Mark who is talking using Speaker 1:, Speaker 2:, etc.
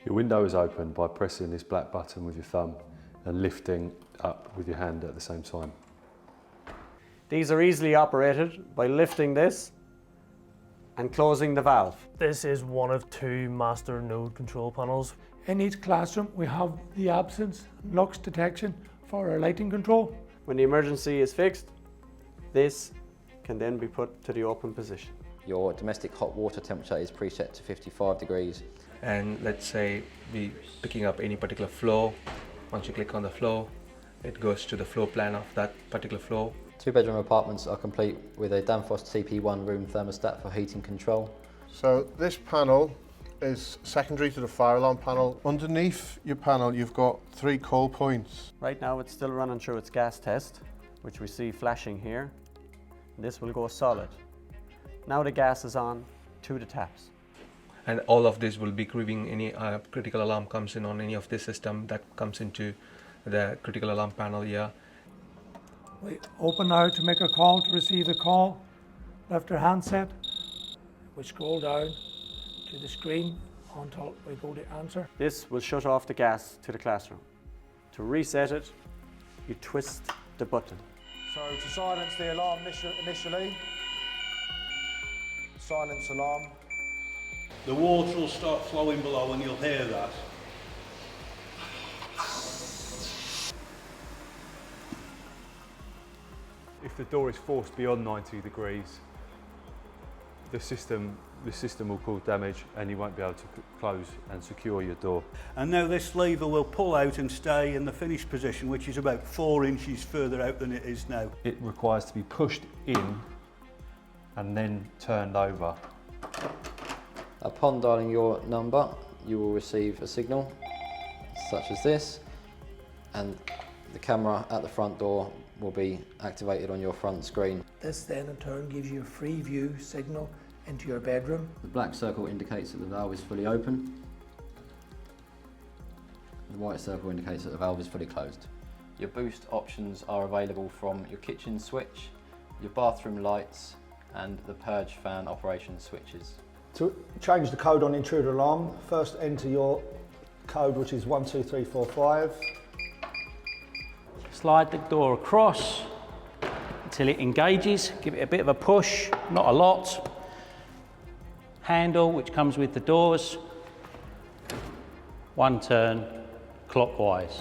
Speaker 1: Your window is opened by pressing this black button with your thumb and lifting up with your hand at the same time.
Speaker 2: These are easily operated by lifting this and closing the valve.
Speaker 3: This is one of 2 master node control panels.
Speaker 4: In each classroom we have the absence lux detection for our lighting control.
Speaker 2: When the emergency is fixed, this can then be put to the open position.
Speaker 5: Your domestic hot water temperature is preset to 55 degrees.
Speaker 6: And let's say we picking up any particular floor. Once you click on the floor, it goes to the floor plan of that particular floor.
Speaker 5: 2-bedroom apartments are complete with a Danfoss TP1 room thermostat for heating control.
Speaker 7: So this panel is secondary to the fire alarm panel. Underneath your panel you've got 3 cold points.
Speaker 2: Right now it's still running through its gas test, which we see flashing here. This will go solid. Now the gas is on to the taps.
Speaker 6: And all of this will be grieving any critical alarm comes in on any of this system that comes into the critical alarm panel here.
Speaker 4: We open now to make a call to receive the call. Left our handset. We scroll down to the screen until we go to answer.
Speaker 2: This will shut off the gas to the classroom. To reset it, you twist the button.
Speaker 8: So to silence the alarm initially, silence alarm.
Speaker 9: The water will start flowing below and you'll hear that.
Speaker 1: If the door is forced beyond 90 degrees, the system will cause damage and you won't be able to close and secure your door.
Speaker 9: And now this lever will pull out and stay in the finished position, which is about 4 inches further out than it is now.
Speaker 1: It requires to be pushed in and then turned over.
Speaker 5: Upon dialing your number, you will receive a signal such as this, and the camera at the front door will be activated on your front screen.
Speaker 4: This then in turn gives you a free view signal into your bedroom.
Speaker 5: The black circle indicates that the valve is fully open. The white circle indicates that the valve is fully closed. Your boost options are available from your kitchen switch, your bathroom lights, and the purge fan operation switches.
Speaker 8: To change the code on intruder alarm, first enter your code, which is 12345.
Speaker 10: Slide the door across until it engages, give it a bit of a push, not a lot. Handle, which comes with the doors, 1 turn clockwise.